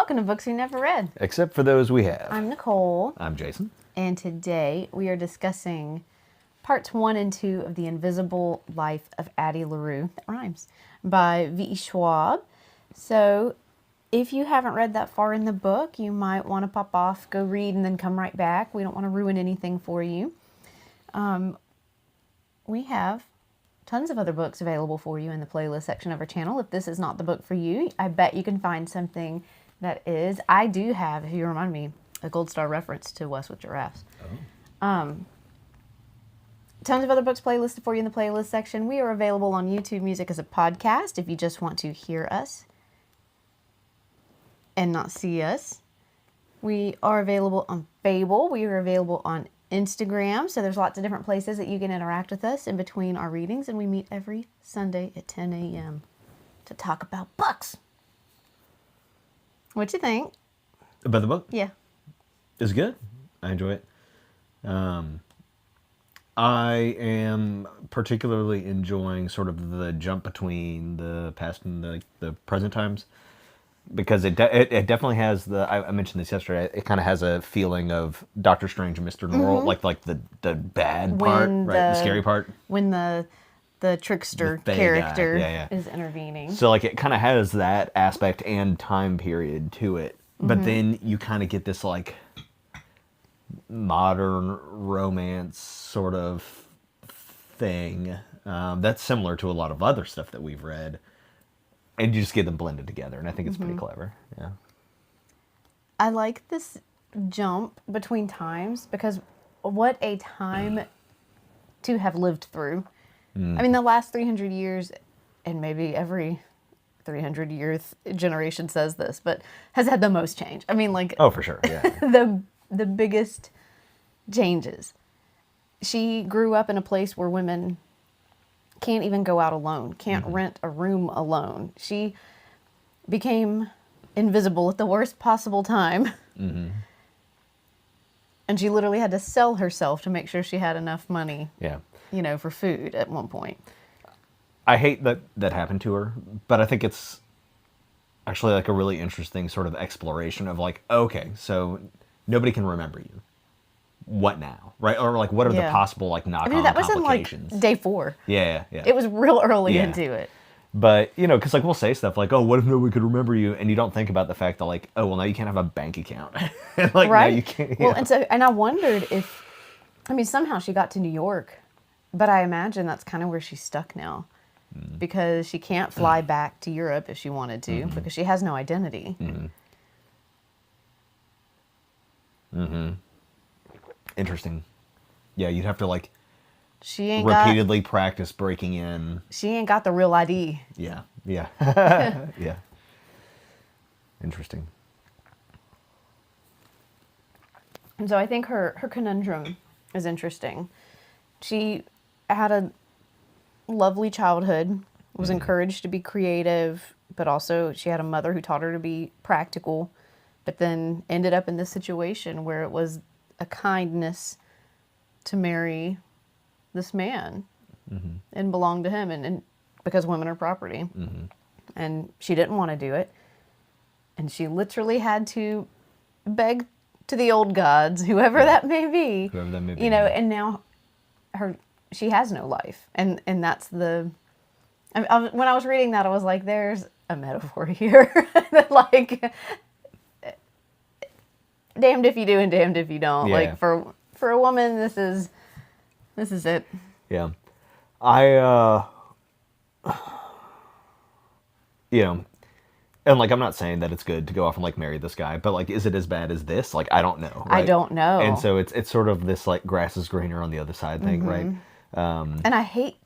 welcome to Books We Never Read. Except for those we have. I'm Nicole. I'm Jason. And today we are discussing parts 1 and 2 of The Invisible Life of Addie LaRue, that rhymes, by V. Schwab. So if you haven't read that far in the book, you might want to pop off, go read, and then come right back. We don't want to ruin anything for you. We have tons of other books available for you in the playlist section of our channel. If this is not the book for you, I bet you can find something that is. I do have, if you remind me, a Gold Star reference to West with Giraffes. Oh. Tons of other books playlisted for you in the playlist section. We are available on YouTube Music as a podcast if you just want to hear us and not see us. We are available on Fable. We are available on Instagram, so there's lots of different places that you can interact with us in between our readings, and we meet every Sunday at 10 a.m. to talk about books. What you think? About the book? Yeah. It's good. I enjoy it. I am particularly enjoying sort of the jump between the past and the present times. Because it definitely has I mentioned this yesterday, it kind of has a feeling of Doctor Strange and Mr. Norrell, like the bad part, right? The scary part. When the trickster character is intervening. So like it kind of has that aspect and time period to it. But then you kind of get this like modern romance sort of thing that's similar to a lot of other stuff that we've read. And you just get them blended together, and I think it's pretty clever. Yeah. I like this jump between times because what a time to have lived through. I mean, the last 300 years, and maybe every 300 years generation says this, but has had the most change. I mean, like... Oh, for sure, yeah. the biggest changes. She grew up in a place where women... can't even go out alone, can't rent a room alone. She became invisible at the worst possible time. And she literally had to sell herself to make sure she had enough money, for food at one point. I hate that happened to her, but I think it's actually like a really interesting sort of exploration of like, okay, so nobody can remember you. What now, right? Or like, what are the possible like knock-on complications? In like day 4. Yeah. It was real early into it. But because like we'll say stuff like, "Oh, what if nobody could remember you?" And you don't think about the fact that like, "Oh, well, now you can't have a bank account." Like, right? Now you can't. Well, and I wondered if, somehow she got to New York, but I imagine that's kind of where she's stuck now, because she can't fly back to Europe if she wanted to, because she has no identity. Interesting. Yeah, you'd have to like she ain't repeatedly practice breaking in. She ain't got the real ID. Yeah. Yeah. Interesting. And so I think her conundrum is interesting. She had a lovely childhood, was encouraged to be creative, but also she had a mother who taught her to be practical, but then ended up in this situation where it was a kindness to marry this man and belong to him, and because women are property. And she didn't want to do it, and she literally had to beg to the old gods, whoever that may be, and now she has no life, and that's the... when I was reading that, I was like, there's a metaphor here that like... damned if you do and damned if you don't. Yeah. Like for a woman, this is it. Yeah. And like I'm not saying that it's good to go off and like marry this guy, but like is it as bad as this? Like I don't know. Right? I don't know. And so it's sort of this like grass is greener on the other side thing, right? And I hate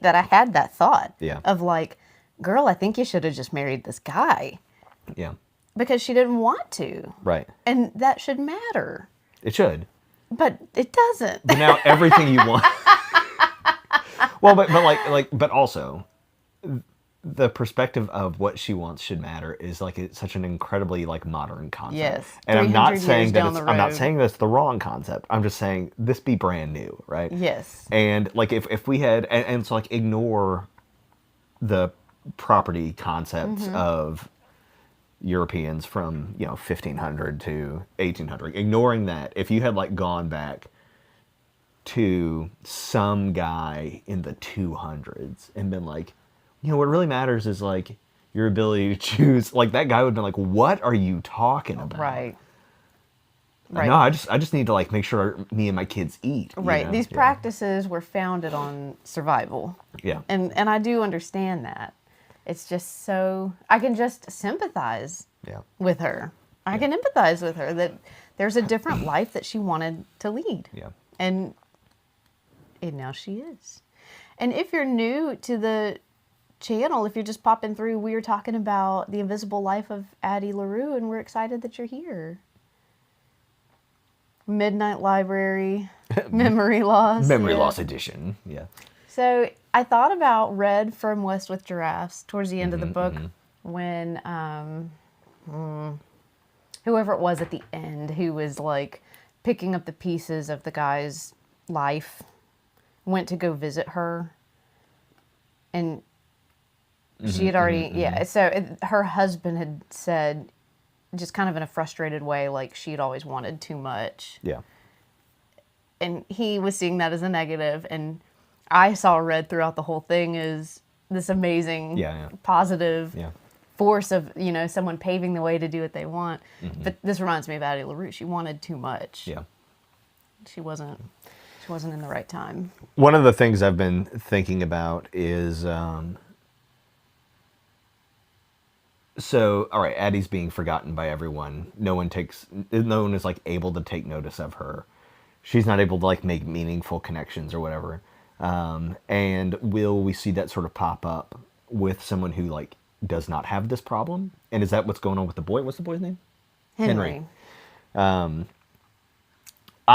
that I had that thought of like, girl, I think you should have just married this guy. Yeah. Because she didn't want to. Right. And that should matter. It should. But it doesn't. But now everything you want. Well, but also the perspective of what she wants should matter is like it's such an incredibly like modern concept. Yes. And I'm not saying that's the wrong concept. I'm just saying this be brand new, right? Yes. And like if we had and so like ignore the property concepts of Europeans from 1500 to 1800. Ignoring that, if you had like gone back to some guy in the 200s and been like, what really matters is like your ability to choose, like that guy would have been like, what are you talking about? Right. Right. No, I just need to like make sure me and my kids eat. Right. These practices were founded on survival. Yeah. And I do understand that. It's just so I can just sympathize with her. I can empathize with her that there's a different life that she wanted to lead. Yeah. And now she is. And if you're new to the channel, if you're just popping through, we are talking about the invisible life of Addie LaRue, and we're excited that you're here. Midnight Library, Memory Loss. Memory Loss Edition, yeah. So I thought about Red from West with Giraffes towards the end of the book when whoever it was at the end who was like picking up the pieces of the guy's life went to go visit her. And she had already, so her husband had said, just kind of in a frustrated way, like she'd always wanted too much. Yeah. And he was seeing that as a negative, and I saw Red throughout the whole thing as this amazing, positive force of, someone paving the way to do what they want. But this reminds me of Addie LaRue. She wanted too much. Yeah. She wasn't in the right time. One of the things I've been thinking about is, so, all right, Addie's being forgotten by everyone. No one is like able to take notice of her. She's not able to like make meaningful connections or whatever. And will we see that sort of pop up with someone who like does not have this problem? And is that what's going on with the boy? What's the boy's name? Henry. I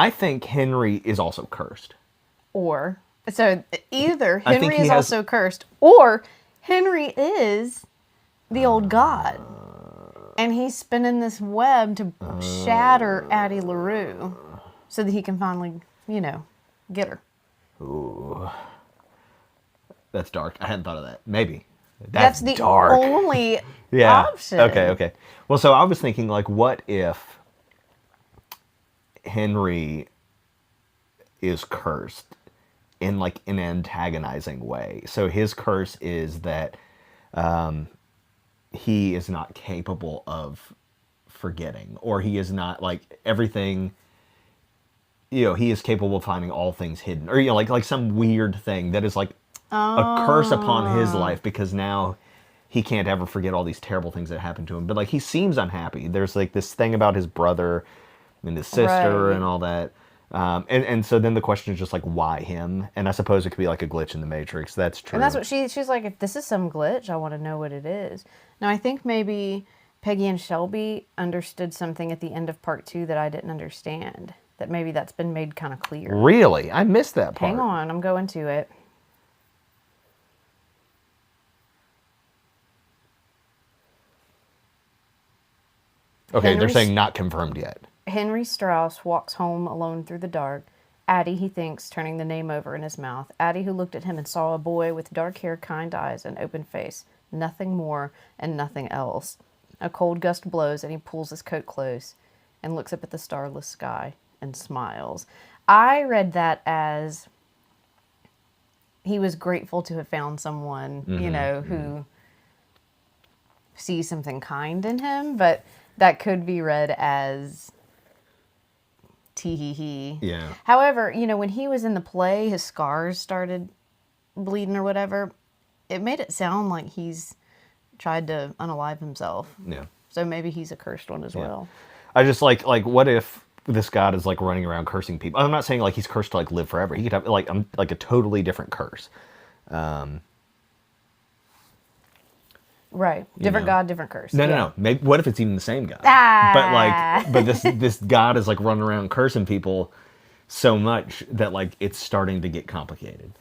think Henry is also cursed. So either Henry is also cursed, or Henry is the old god. And he's spinning this web to shatter Addie LaRue so that he can finally, get her. Ooh. That's dark. I hadn't thought of that. Maybe. That's the dark. only option. Okay. Well, so I was thinking, like, what if Henry is cursed in, like, an antagonizing way? So his curse is that he is not capable of forgetting, or he is not, like, everything... he is capable of finding all things hidden, or like some weird thing that is like a curse upon his life, because now he can't ever forget all these terrible things that happened to him. But like he seems unhappy. There's like this thing about his brother and his sister and all that, and so then the question is just like, why him? And I suppose it could be like a glitch in the Matrix. That's true. And that's what she's like. If this is some glitch, I want to know what it is. Now I think maybe Peggy and Shelby understood something at the end of part 2 that I didn't understand. That maybe that's been made kind of clear. Really? I missed that part. Hang on, I'm going to it. Okay, they're saying not confirmed yet. Henry Strauss walks home alone through the dark. Addie, he thinks, turning the name over in his mouth. Addie, who looked at him and saw a boy with dark hair, kind eyes, and open face. Nothing more and nothing else. A cold gust blows and he pulls his coat close and looks up at the starless sky and smiles. I read that as he was grateful to have found someone, who sees something kind in him, but that could be read as tee-hee-hee. Yeah. However, when he was in the play, his scars started bleeding or whatever. It made it sound like he's tried to unalive himself. Yeah. So maybe he's a cursed one as well. I just like what if this god is like running around cursing people? I'm not saying like he's cursed to like live forever. He could have like a totally different curse. Right. Different god, different curse. No. Maybe what if it's even the same god? But this god is like running around cursing people so much that like it's starting to get complicated.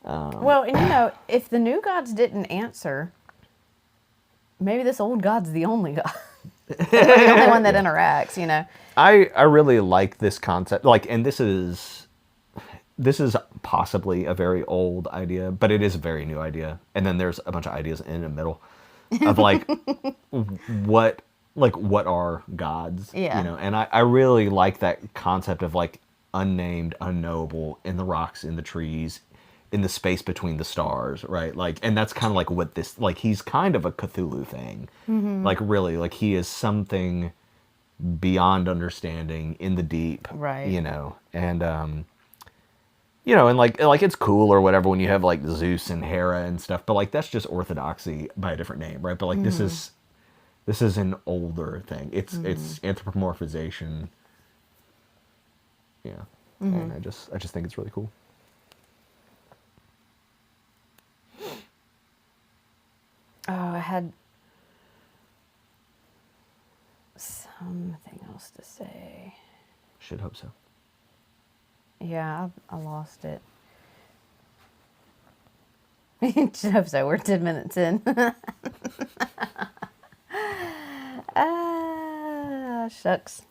Well, and if the new gods didn't answer, maybe this old god's the only god. The only one that interacts, I really like this concept. Like, and this is possibly a very old idea, but it is a very new idea. And then there's a bunch of ideas in the middle. of like what what are gods, Yeah. you know? And I really like that concept of like unnamed, unknowable, in the rocks, in the trees, in the space between the stars, right? Like, and that's kind of like what this, like, he's kind of a Cthulhu thing. Like, really, like, he is something beyond understanding in the deep, Right. you know? And, you know, and like it's cool or whatever when you have like Zeus and Hera and stuff, but like that's just orthodoxy by a different name, right? But like this is an older thing. It's anthropomorphization. Yeah. And I just think it's really cool. Oh, I had something else to say. Should hope so. Yeah, I lost it. Should hope so. We're 10 minutes in. Shucks.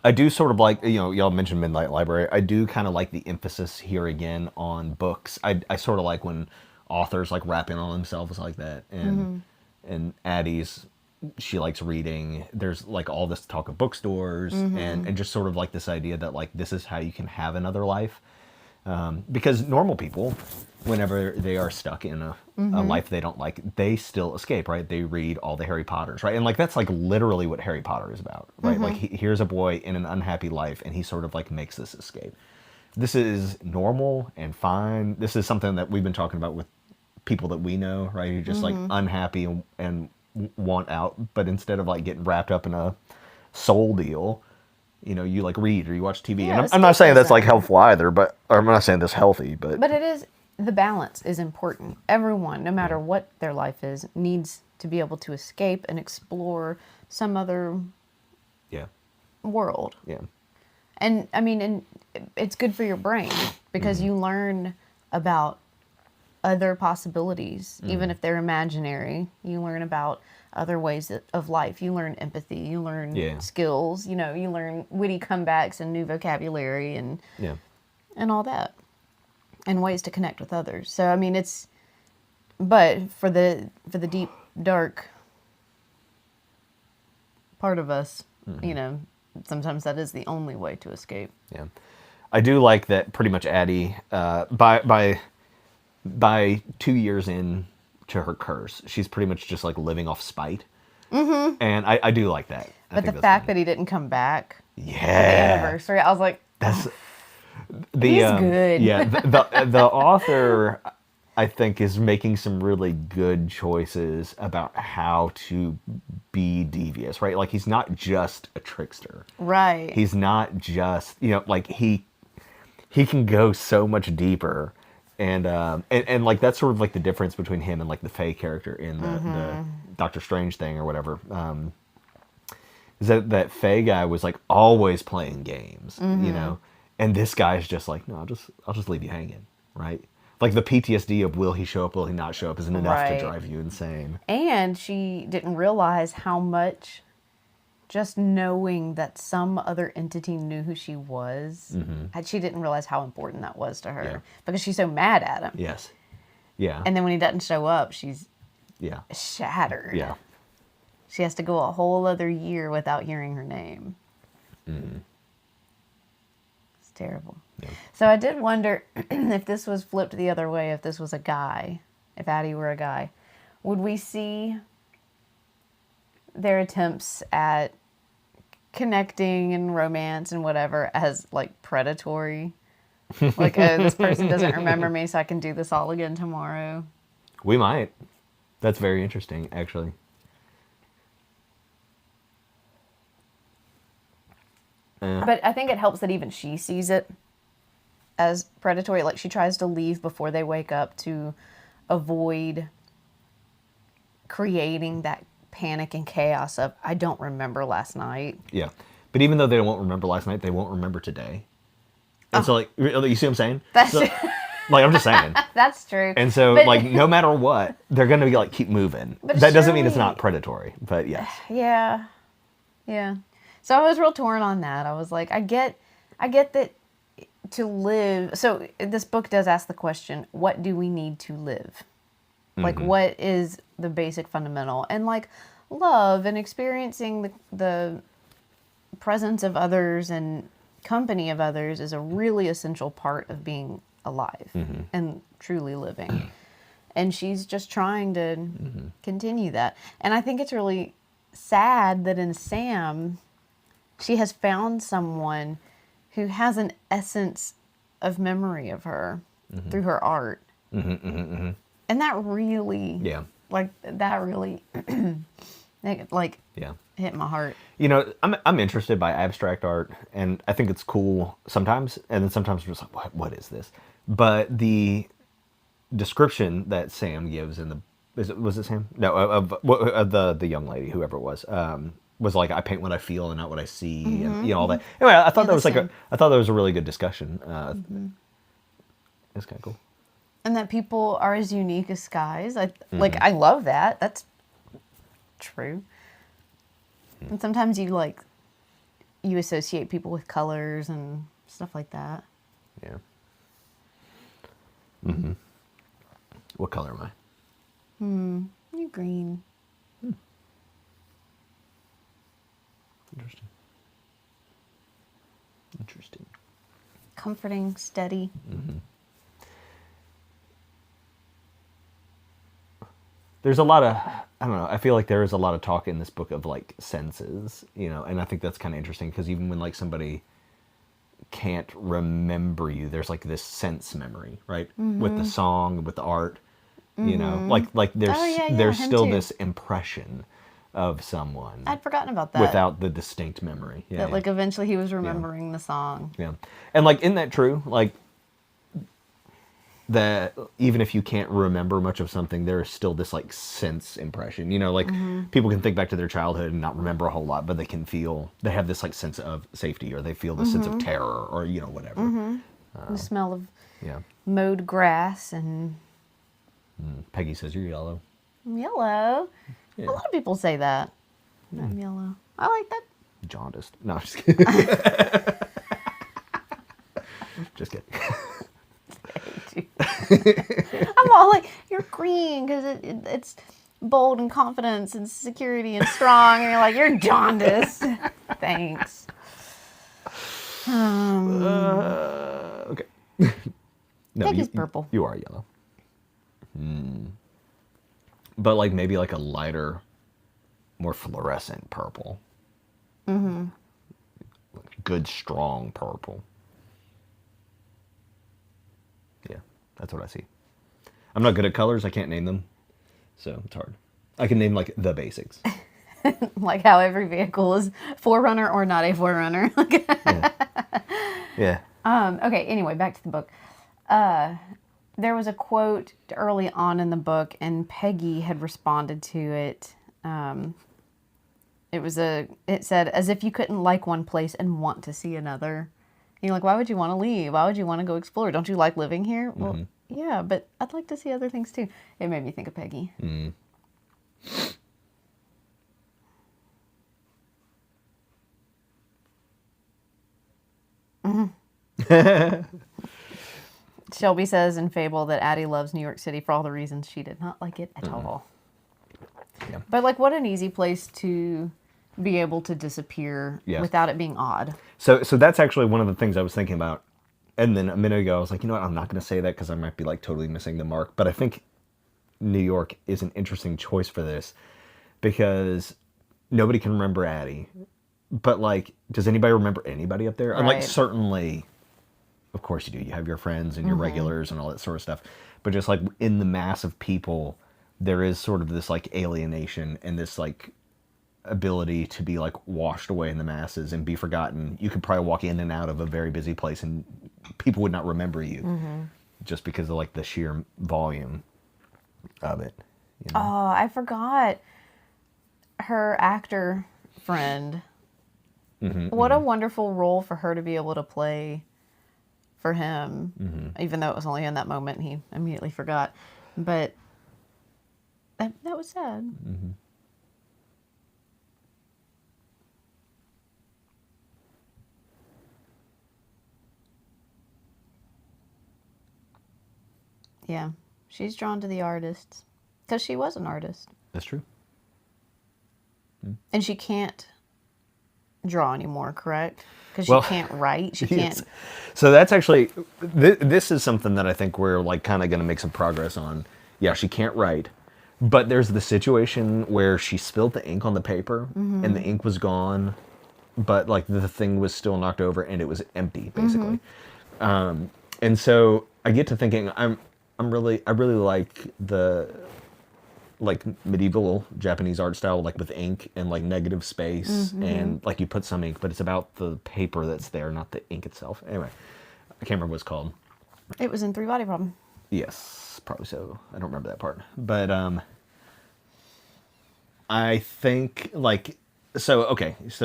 I do sort of like, you know, y'all mentioned Midnight Library. I do kind of like the emphasis here again on books. I sort of like when authors like rap in on themselves like that. And Addie's, she likes reading. There's like all this talk of bookstores and just sort of like this idea that like this is how you can have another life. Because normal people, whenever they are stuck in a life they don't like, they still escape, right? They read all the Harry Potters, right? And like that's like literally what Harry Potter is about, right? Like here's a boy in an unhappy life, and he sort of like makes this escape. This is normal and fine. This is something that we've been talking about with people that we know, right? Who just like unhappy and want out, but instead of like getting wrapped up in a soul deal, you know, you like read or you watch TV. Yeah, And I'm not saying that's like helpful either, but or I'm not saying that's healthy, but But it is, the balance is important. Everyone, no matter what their life is, needs to be able to escape and explore some other yeah, world. yeah, And I mean, and it's good for your brain because you learn about other possibilities, even if they're imaginary. You learn about other ways of life. You learn empathy. You learn skills. You know, you learn witty comebacks and new vocabulary and yeah. and all that, and ways to connect with others. So I mean, it's, but for the deep dark part of us, you know, sometimes that is the only way to escape. Yeah, I do like that. Pretty much, Addie, by 2 years in to her curse, she's pretty much just like living off spite. And I do like that. But the fact that he didn't come back for the yeah, anniversary, I was like, that's the he's good. yeah, the author, I think, is making some really good choices about how to be devious, right? Like he's not just a trickster. right. He's not just, you know, like he can go so much deeper. And like that's sort of like the difference between him and like the Faye character in the Doctor Strange thing or whatever. Is that Faye guy was like always playing games, you know, and this guy's just like, no, I'll just leave you hanging, right? Like the PTSD of will he show up, will he not show up, isn't enough Right. to drive you insane. And she didn't realize how much just knowing that some other entity knew who she was, she didn't realize how important that was to her Yeah. because she's so mad at him. Yes. Yeah. And then when he doesn't show up, she's yeah. shattered. Yeah. She has to go a whole other year without hearing her name. It's terrible. Yeah. So I did wonder if this was flipped the other way, if this was a guy, if Addie were a guy, would we see their attempts at connecting and romance and whatever as like predatory? Like, oh, this person doesn't remember me, so I can do this all again tomorrow. We might. That's very interesting, actually. But I think it helps that even she sees it as predatory. Like, she tries to leave before they wake up to avoid creating that panic and chaos of, I don't remember last night. Yeah. But even though they won't remember last night, they won't remember today. And so, like, you see what I'm saying? That's So, like, I'm just saying. That's true. And so, But- like, no matter what, they're going to be, like, keep moving. But That doesn't mean it's surely- not predatory, but yes. Yeah. Yeah. So I was real torn on that. I was like, I get that to live. So this book does ask the question, what do we need to live? Like, what is the basic fundamental? And like love and experiencing the presence of others and company of others is a really essential part of being alive and truly living. And she's just trying to continue that. And I think it's really sad that in Sam, she has found someone who has an essence of memory of her through her art. And that really, that really, like, hit my heart. You know, I'm interested by abstract art, and I think it's cool sometimes, and then sometimes I'm just like, what is this? But the description that Sam gives in the was it Sam? No, of the young lady, whoever it was like, I paint what I feel and not what I see, and you know all that. Anyway, I thought that was I thought that was a really good discussion. It's kind of cool. And that people are as unique as skies. I love that. That's true. And sometimes you associate people with colors and stuff like that. Yeah. What color am I? You're green. Interesting. Comforting, steady. There's a lot of, I don't know, I feel like there is a lot of talk in this book of like senses, you know, and I think that's kind of interesting because even when like somebody can't remember you, there's like this sense memory, right? With the song, with the art, you know, like there's still too. this impression of someone. I'd forgotten about that. Without the distinct memory. Yeah. That like eventually he was remembering the song. Yeah. And like, isn't that true? Like, that even if you can't remember much of something, there is still this like sense impression, you know, like people can think back to their childhood and not remember a whole lot, but they have this like sense of safety, or they feel this sense of terror, or, you know, whatever. The smell of mowed grass and Peggy says you're yellow. I'm yellow. A lot of people say that. I'm yellow. I like that. Jaundiced. No, I'm just kidding. Just kidding. I'm all like, you're green because it's bold and confidence and security and strong, and you're like, you're jaundiced. Thanks. Okay. No, Peggy's purple. You are yellow. But like maybe like a lighter, more fluorescent purple. Good, strong purple. Yeah, that's what I see. I'm not good at colors. I can't name them, so it's hard. I can name like the basics. Like how every vehicle is Forerunner or not a Forerunner. Yeah. Okay, anyway, back to the book. There was a quote early on in the book, and Peggy had responded to it. It said, as if you couldn't like one place and want to see another. You're like, why would you want to leave? Why would you want to go explore? Don't you like living here? Well, yeah, but I'd like to see other things too. It made me think of Peggy. Shelby says in Fable that Addie loves New York City for all the reasons she did not like it at all. Yeah. But like, what an easy place to be able to disappear without it being odd. So that's actually one of the things I was thinking about. And then a minute ago, I was like, you know what? I'm not going to say that because I might be like totally missing the mark. But I think New York is an interesting choice for this because nobody can remember Addie. But like, does anybody remember anybody up there? Right. And like, certainly, of course you do. You have your friends and your regulars and all that sort of stuff. But just like in the mass of people, there is sort of this like alienation and this like ability to be like washed away in the masses and be forgotten. You could probably walk in and out of a very busy place and people would not remember you just because of like the sheer volume of it. You know? Oh, I forgot her actor friend. What a wonderful role for her to be able to play for him, even though it was only in that moment and he immediately forgot. But that was sad. Yeah. She's drawn to the artists. Because she was an artist. That's true. And she can't draw anymore, correct? Because Well, she can't write. She Yes. can't. So that's actually, this is something that I think we're like kind of going to make some progress on. Yeah, she can't write, but there's the situation where she spilled the ink on the paper and the ink was gone, but like the thing was still knocked over and it was empty basically. And so I get to thinking, I really like the like medieval Japanese art style, like with ink and like negative space and like you put some ink, but it's about the paper that's there, not the ink itself. Anyway, I can't remember what it's called. It was in Three Body Problem. Yes, probably so. I don't remember that part. But I think like so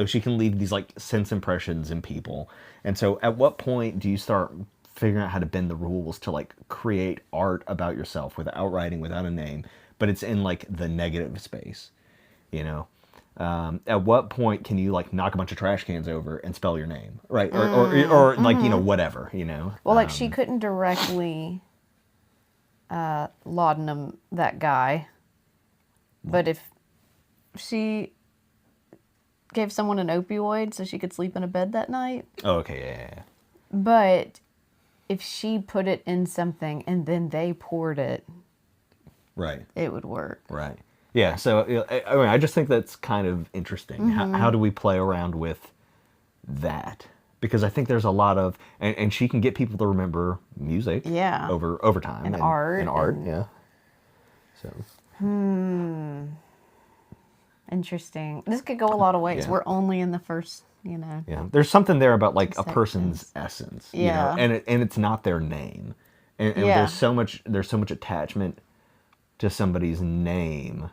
she can leave these like sense impressions in people. And so at what point do you start figuring out how to bend the rules to like create art about yourself without writing, without a name, but it's in like the negative space, you know? At what point can you like knock a bunch of trash cans over and spell your name, right? Or like, you know, whatever, you know? Well, like she couldn't directly laudanum that guy, but if she gave someone an opioid so she could sleep in a bed that night. Oh, okay, yeah. But if she put it in something and then they poured it, Right. it would work. Right. Yeah. So I mean, I just think that's kind of interesting. How do we play around with that? Because I think there's a lot of, and she can get people to remember music. Yeah. Over time. And art. And art. Yeah. So. Interesting. This could go a lot of ways. Yeah. We're only in the first, you know. Yeah. There's something there about like a Sections. person's essence. Yeah. You know? And it's not their name. And Yeah. there's so much attachment to somebody's name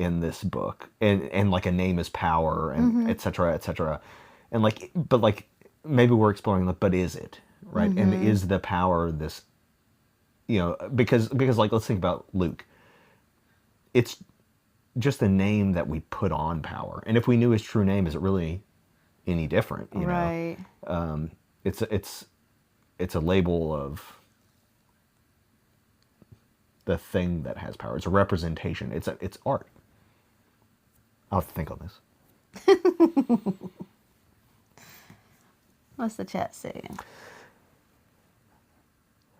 in this book, and like a name is power, and et cetera, and like, but like maybe we're exploring like, but is it right? And is the power this, you know, because like let's think about Luke. It's just a name that we put on power, and if we knew his true name, is it really any different? You Right. know, it's a label of the thing that has power. It's a representation. It's art. I'll have to think on this. What's the chat saying?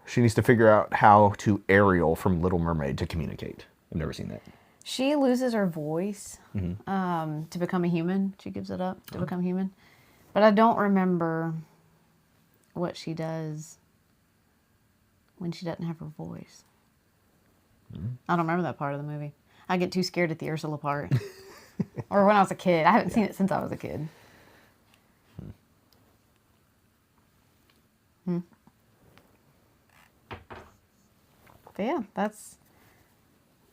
She needs to figure out how to Ariel from Little Mermaid to communicate. I've never seen that. She loses her voice to become a human. She gives it up to become human. But I don't remember what she does when she doesn't have her voice. I don't remember that part of the movie. I get too scared at the Ursula part. Or when I was a kid. I haven't seen it since I was a kid. But yeah, that's...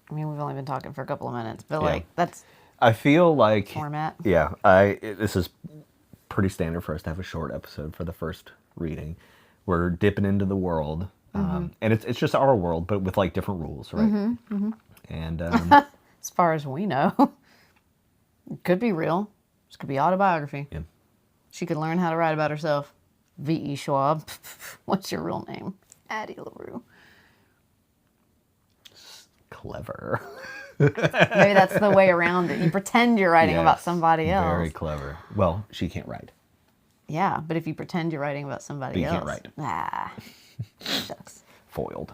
I mean, we've only been talking for a couple of minutes, but like, that's I feel like format. Yeah, this is pretty standard for us to have a short episode for the first reading. We're dipping into the world, and it's just our world, but with like different rules, right? And As far as we know. It could be real. This could be autobiography. yeah. She could learn how to write about herself. V.E. Schwab. What's your real name? Addie LaRue. Clever. Maybe that's the way around it. You pretend you're writing about Yes, somebody else. Very clever. Well, she can't write. Yeah, but if you pretend you're writing about somebody But you else. can't write. Ah. Shucks. Foiled.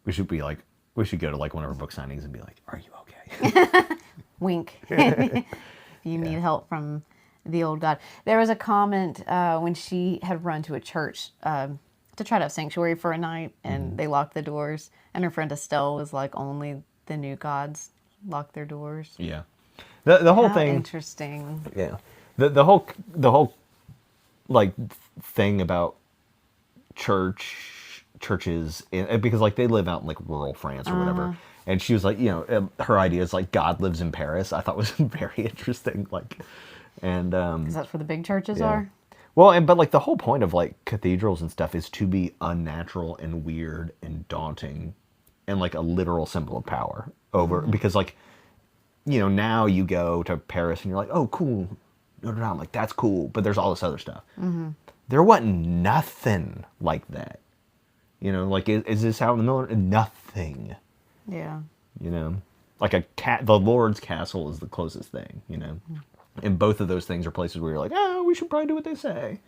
We should go to like one of our book signings and be like, "Are you okay?" Wink. If you need help from the old God. There was a comment when she had run to a church to try to have sanctuary for a night, and they locked the doors. And her friend Estelle was like, only the new gods lock their doors. Yeah. The whole How thing. interesting. Yeah. The whole like thing about churches because like they live out in like rural France or whatever. And she was like, you know, her idea is like God lives in Paris. I thought was very interesting. Like, and Because that's where the big churches yeah. are. Well, but like the whole point of like cathedrals and stuff is to be unnatural and weird and daunting, and like a literal symbol of power over because like, you know, now you go to Paris and you're like, oh, cool, Notre Dame, like that's cool, but there's all this other stuff. There wasn't nothing like that You know, like, is this out in the middle? Nothing. Yeah. You know, like the Lord's castle is the closest thing, you know. And both of those things are places where you're like, oh, we should probably do what they say.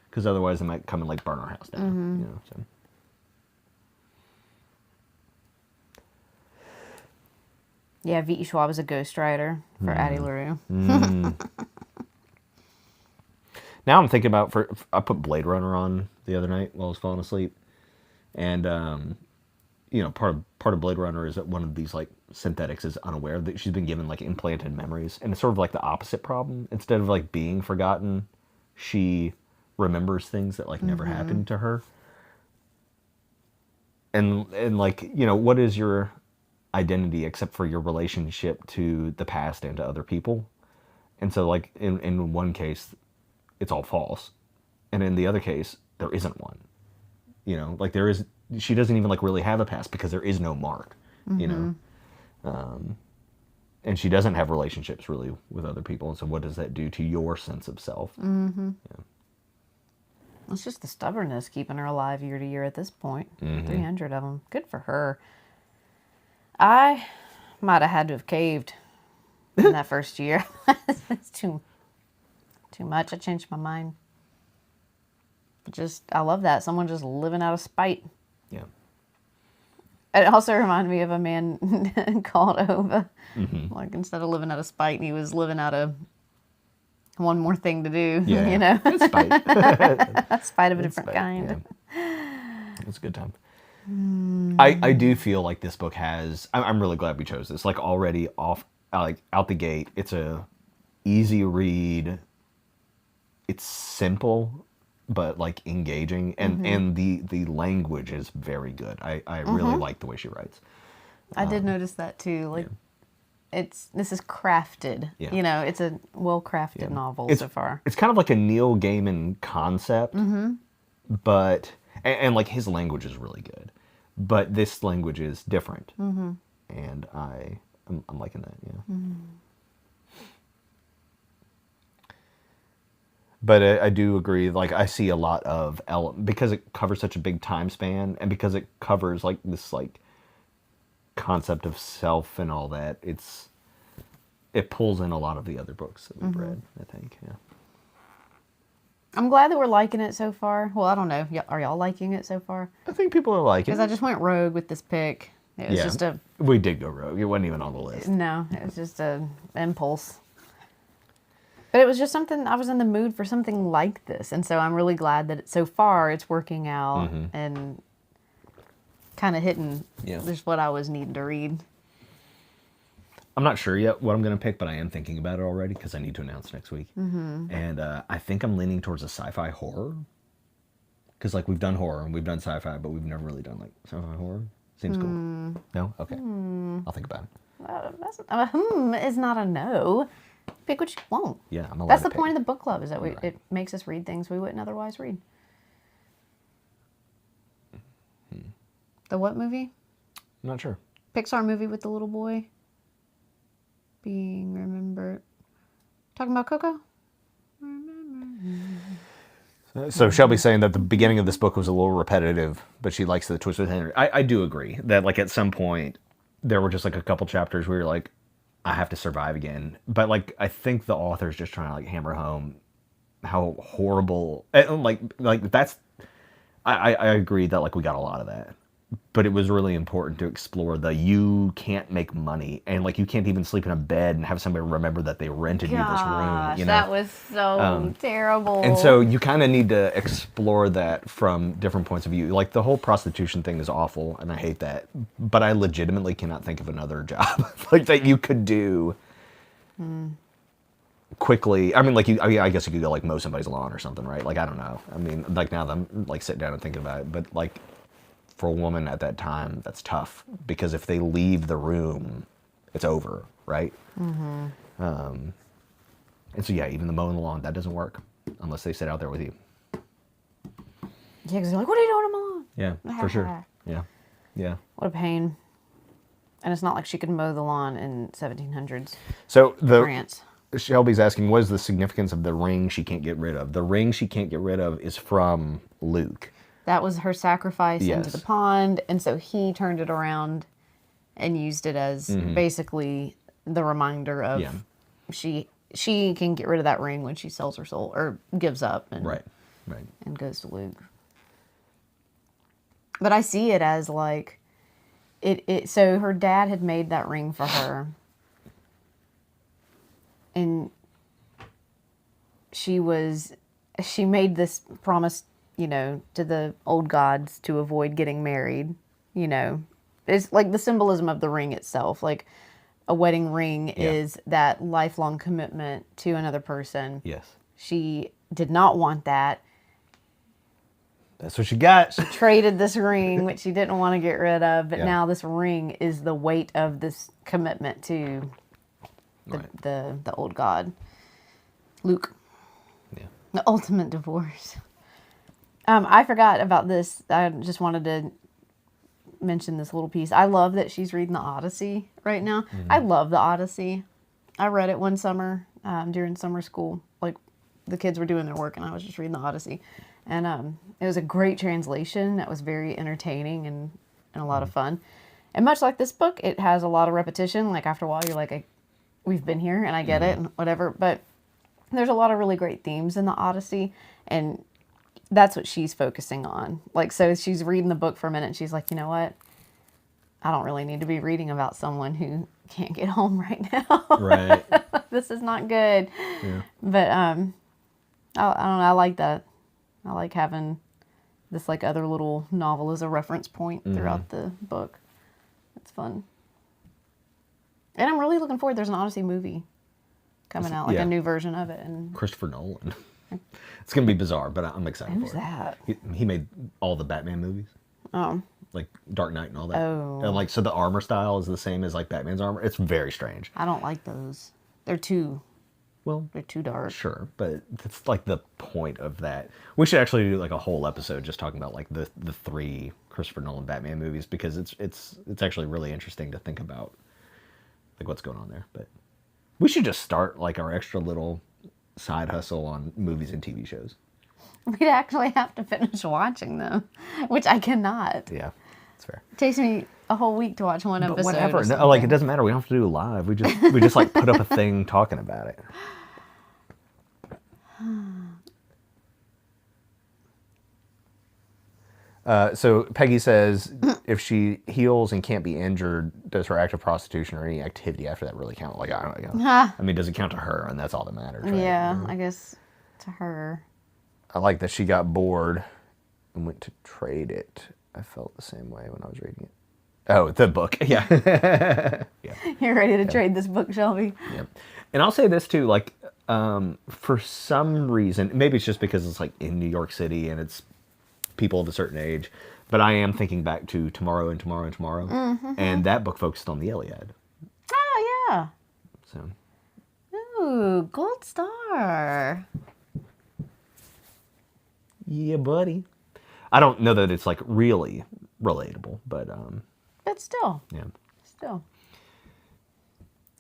Because otherwise they might come and, like, burn our house down, you know, so. Yeah, V.E. Schwab is a ghostwriter for Addie LaRue. Now I'm thinking about, I put Blade Runner on the other night while I was falling asleep. And, you know, part of Blade Runner is that one of these, like, synthetics is unaware that she's been given, like, implanted memories. And it's sort of like the opposite problem. Instead of, like, being forgotten, she remembers things that, like, never happened to her. And like, you know, what is your identity except for your relationship to the past and to other people? And so, like, in one case, it's all false. And in the other case, there isn't one. You know, like, she doesn't even, like, really have a past because there is no mark, you know? And she doesn't have relationships really with other people. And so what does that do to your sense of self? Yeah. It's just the stubbornness keeping her alive year to year at this point. 300 of them. Good for her. I might have had to have caved in that first year. It's too much. I changed my mind. I love that. Someone just living out of spite. Yeah. It also reminded me of a man called Ova. Like, instead of living out of spite, he was living out of one more thing to do. Yeah. You know? It's spite. A spite of a different kind. Yeah. It's a good time. I do feel like this book has, I'm really glad we chose this. Like, already out the gate, it's a easy read. It's simple, but, like, engaging, and the language is very good. I really like the way she writes. I did notice that too. Like, this is crafted. Yeah. You know, it's a well-crafted novel so far. It's kind of like a Neil Gaiman concept, but and like, his language is really good, but this language is different, and I'm liking that. Yeah. But I do agree, like, I see a lot of because it covers such a big time span, and because it covers, like, this, like, concept of self and all that, it pulls in a lot of the other books that we've read, I think, yeah. I'm glad that we're liking it so far. Well, I don't know. Are y'all liking it so far? I think people are liking it. Because I just went rogue with this pick. It was just we did go rogue. It wasn't even on the list. No, it was just an impulse. But it was just something, I was in the mood for something like this. And so I'm really glad that so far it's working out and kind of hitting just what I was needing to read. I'm not sure yet what I'm going to pick, but I am thinking about it already because I need to announce next week. And I think I'm leaning towards a sci-fi horror. Because, like, we've done horror and we've done sci-fi, but we've never really done, like, sci-fi horror. Seems cool. No? Okay. I'll think about it. Is not a no. Pick what you want. Yeah, I'm allowed That's to the pick. point of the book club, is that it makes us read things we wouldn't otherwise read. The what movie? I'm not sure. Pixar movie with the little boy being remembered. Talking about Coco? So Shelby's saying that the beginning of this book was a little repetitive, but she likes the twist with Henry. I do agree that, like, at some point there were just, like, a couple chapters where you're like, I have to survive again. But, like, I think the author's just trying to, like, hammer home how horrible, like that's, I agree that, like, we got a lot of that. But it was really important to explore you can't make money, and, like, you can't even sleep in a bed and have somebody remember that they rented you this room. You know? That was so terrible. And so you kind of need to explore that from different points of view. Like, the whole prostitution thing is awful, and I hate that. But I legitimately cannot think of another job like that you could do quickly. I mean, like, I guess you could go, like, mow somebody's lawn or something, right? Like, I don't know. I mean, like, now that I'm, like, sitting down and thinking about it, but, like, for a woman at that time, that's tough, because if they leave the room, it's over, right? And so, yeah, even the mowing the lawn, that doesn't work unless they sit out there with you. Yeah, because they're like, what are you doing on my lawn? Yeah, for sure. Yeah. What a pain. And it's not like she could mow the lawn in 1700s So France. Shelby's asking, what is the significance of the ring she can't get rid of? The ring she can't get rid of is from Luke. That was her sacrifice into Yes. the pond, and so he turned it around and used it as basically the reminder of Yeah. she can get rid of that ring when she sells her soul or gives up and Right. and goes to Luke. But I see it as like it so her dad had made that ring for her, and she made this promise, to the old gods to avoid getting married. It's like the symbolism of the ring itself. Like a wedding ring is that lifelong commitment to another person. Yes. She did not want that. That's what she got. Traded this ring, which she didn't want to get rid of, but Yeah. now this ring is the weight of this commitment to Right. the old god, Luke. Yeah. The ultimate divorce. I forgot about this. I just wanted to mention this little piece. I love that she's reading the Odyssey right now. I love the Odyssey. I read it one summer during summer school. Like the kids were doing their work and I was just reading the Odyssey. And it was a great translation that was very entertaining and a lot of fun. And much like this book, it has a lot of repetition. Like after a while, you're like, we've been here and I get it and whatever. But there's a lot of really great themes in the Odyssey. And that's what she's focusing on. Like, so she's reading the book for a minute and she's like, you know what? I don't really need to be reading about someone who can't get home right now. Right. This is not good. Yeah. But I don't know. I like that. I like having this like other little novel as a reference point throughout the book. It's fun. And I'm really looking forward. There's an Odyssey movie coming out, like yeah. a new version of it. And Christopher Nolan. It's gonna be bizarre, but I'm excited who's for it. that? He made all the Batman movies, Oh, like Dark Knight and all that. Oh. And like, so the armor style is the same as like Batman's armor. It's very strange. I don't like those. They're too Well, dark. sure, but that's like the point of that. We should actually do like a whole episode just talking about like the 3 Christopher Nolan Batman movies, because it's actually really interesting to think about like what's going on there. But we should just start like our extra little side hustle on movies and TV shows. We'd actually have to finish watching them, which I cannot. Yeah, that's fair. It takes me a whole week to watch one But episode. whatever. or No, like it something. doesn't matter. We don't have to do it live. We just like put up a thing talking about it. So Peggy says if she heals and can't be injured, does her act of prostitution or any activity after that really count? Like, I don't know. I mean, does it count to her? And that's all that matters, right? Yeah, I guess to her. I like that she got bored and went to trade it. I felt the same way when I was reading it. Oh, the book. Yeah. Yeah. You're ready to trade this book, Shelby? Yeah. And I'll say this too, like, for some reason, maybe it's just because it's like in New York City and it's people of a certain age, but I am thinking back to Tomorrow and Tomorrow and Tomorrow. Mm-hmm. And that book focused on the Iliad. Oh, yeah. So, Ooh, gold star. yeah, buddy. I don't know that it's like really relatable, but But still, yeah.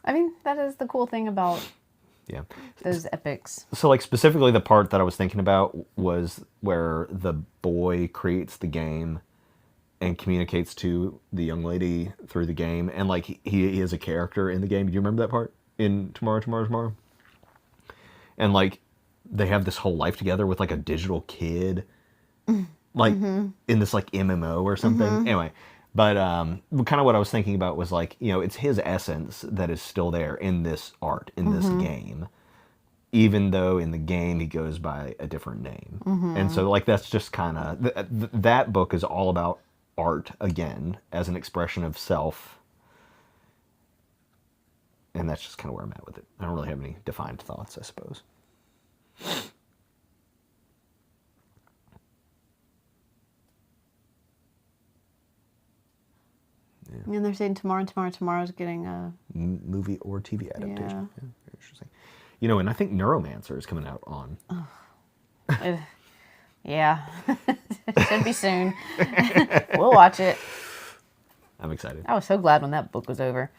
I mean, that is the cool thing about Yeah. those epics. So, like, specifically the part that I was thinking about was where the boy creates the game and communicates to the young lady through the game. And, like, he is a character in the game. Do you remember that part in Tomorrow, Tomorrow, Tomorrow? And, like, they have this whole life together with, like, a digital kid. Like, in this, like, MMO or something. Anyway. But kind of what I was thinking about was, like, you know, it's his essence that is still there in this art, in this game. Even though in the game he goes by a different name. And so, like, that's just kind of... that book is all about art, again, as an expression of self. And that's just kind of where I'm at with it. I don't really have any defined thoughts, I suppose. And they're saying tomorrow's getting a... Movie or TV adaptation. Yeah. Yeah, very interesting. You know, and I think Neuromancer is coming out on... Yeah. Should be soon. We'll watch it. I'm excited. I was so glad when that book was over.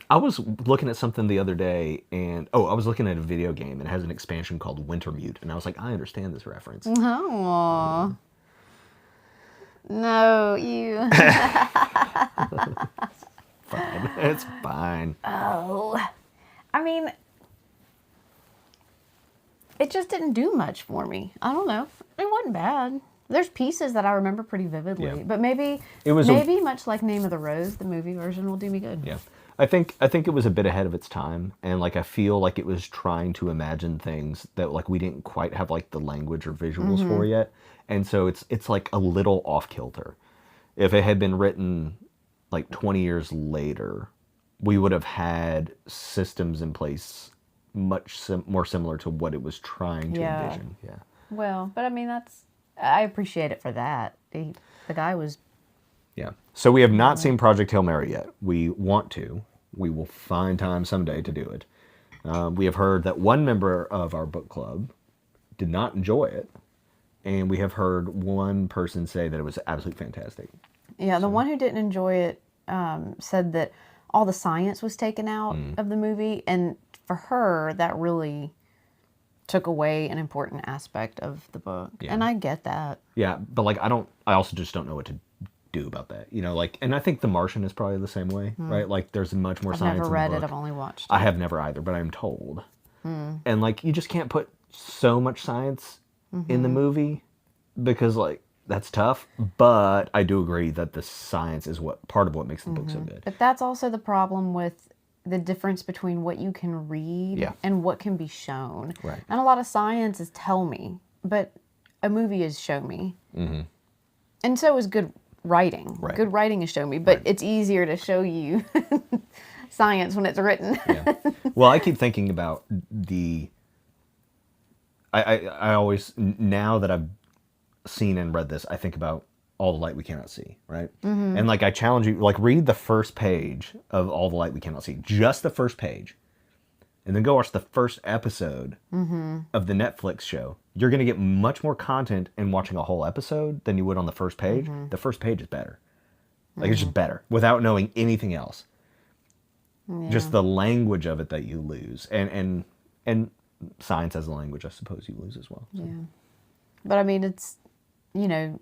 I was looking at something the other day, and... I was looking at a video game, and it has an expansion called Wintermute, and I was like, I understand this reference. Oh. No, you. Fine. It's fine. Oh. I mean, it just didn't do much for me. I don't know. It wasn't bad. There's pieces that I remember pretty vividly, Yeah. but maybe much like Name of the Rose, the movie version will do me good. Yeah. I think it was a bit ahead of its time, and like I feel like it was trying to imagine things that like we didn't quite have like the language or visuals for yet, and so it's like a little off kilter. If it had been written like 20 years later, we would have had systems in place much more similar to what it was trying to Yeah. envision. Yeah. Well, but I mean, I appreciate it for that. The guy was, Yeah. So we have not seen Project Hail Mary yet. We want to. We will find time someday to do it. We have heard that one member of our book club did not enjoy it, and we have heard one person say that it was absolutely fantastic. yeah, the one who didn't enjoy it said that all the science was taken out of the movie, and for her, that really took away an important aspect of the book. Yeah. And I get that. Yeah, but like I also just don't know what to do about that. You know, like, and I think The Martian is probably the same way, right? Like there's much more I've science never in read the it. book. I've only watched it. I have never either, but I'm told. And like you just can't put so much science in the movie because like that's tough, but I do agree that the science is part of what makes the book so good. But that's also the problem with the difference between what you can read Yeah. and what can be shown. Right. And a lot of science is tell me, but a movie is show me. And so is good writing. Right. Good writing is show me, but it's easier to show you science when it's written. Yeah. Well, I keep thinking about I always, now that I've seen and read this, I think about All the Light We Cannot See, right? And like I challenge you, like read the first page of All the Light We Cannot See, just the first page, and then go watch the first episode of the Netflix show. You're going to get much more content in watching a whole episode than you would on the first page. The first page is better. Like it's just better without knowing anything else. Yeah. Just the language of it that you lose, and science as a language, I suppose you lose as well. So. Yeah. But I mean, it's, you know,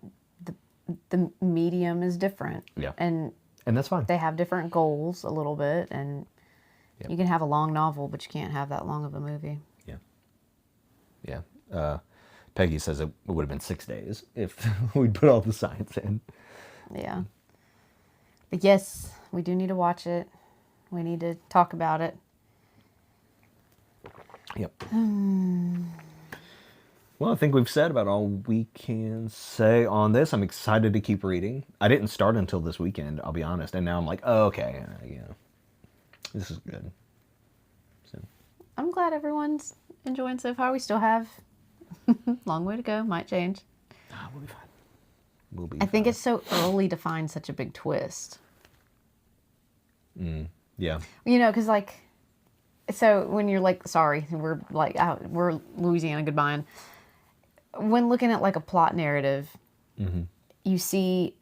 the medium is different. Yeah. And that's fine. they have different goals a little bit, and Yep. you can have a long novel, but you can't have that long of a movie. Yeah. Yeah. Peggy says it would have been 6 days if we'd put all the science in. Yeah. But yes, we do need to watch it. We need to talk about it. Yep. Well, I think we've said about all we can say on this. I'm excited to keep reading. I didn't start until this weekend, I'll be honest, and now I'm like, oh, okay, this is good. So. I'm glad everyone's enjoying so far. We still have a long way to go. Might change. We'll be fine. We'll be I think fine. it's so early to find such a big twist. Yeah. You know, because like, so when you're like, sorry, we're like, out, we're Louisiana goodbye. When looking at like a plot narrative, you see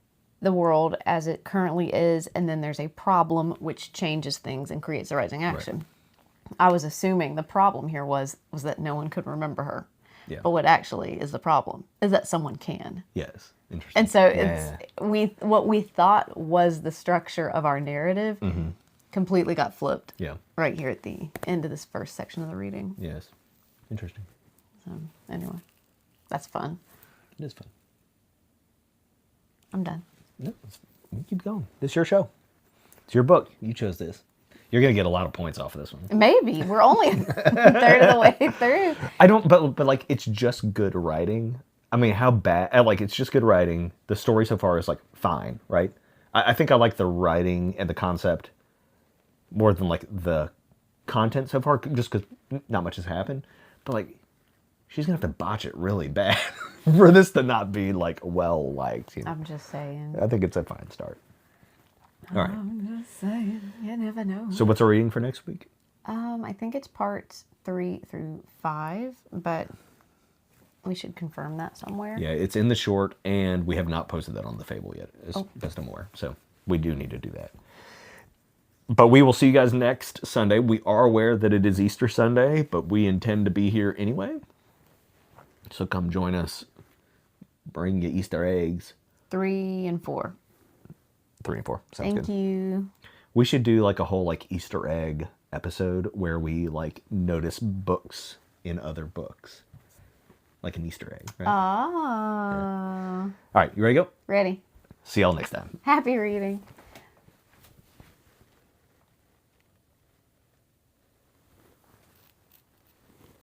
the world as it currently is, and then there's a problem which changes things and creates a rising action. Right. I was assuming the problem here was that no one could remember her. Yeah. But what actually is the problem is that someone can. Yes. Interesting. And so what we thought was the structure of our narrative completely got flipped. Yeah. Right here at the end of this first section of the reading. Yes. Interesting. So anyway, that's fun. It is fun. I'm done. No, we keep going. This is your show. It's your book. You chose this. You're gonna get a lot of points off of this one. Maybe we're only a third of the way through. I don't, but like it's just good writing. I mean, how bad? Like it's just good writing. The story so far is like fine, right? I think I like the writing and the concept more than like the content so far, just because not much has happened. But like, she's gonna have to botch it really bad for this to not be like well liked. You know? I'm just saying. I think it's a fine start. All right. I'm just saying. You never know. So what's our reading for next week? I think it's parts 3 through 5, but we should confirm that somewhere. Yeah, it's in the short, and we have not posted that on the Fable yet, as best I'm aware. So we do need to do that. But we will see you guys next Sunday. We are aware that it is Easter Sunday, but we intend to be here anyway. So come join us. Bring your Easter eggs. 3 and 4. 3 and 4. Sounds Thank good. you. We should do like a whole like Easter egg episode where we like notice books in other books. Like an Easter egg, right? Ah. All right, you ready to go? Ready. See y'all next time. Happy reading.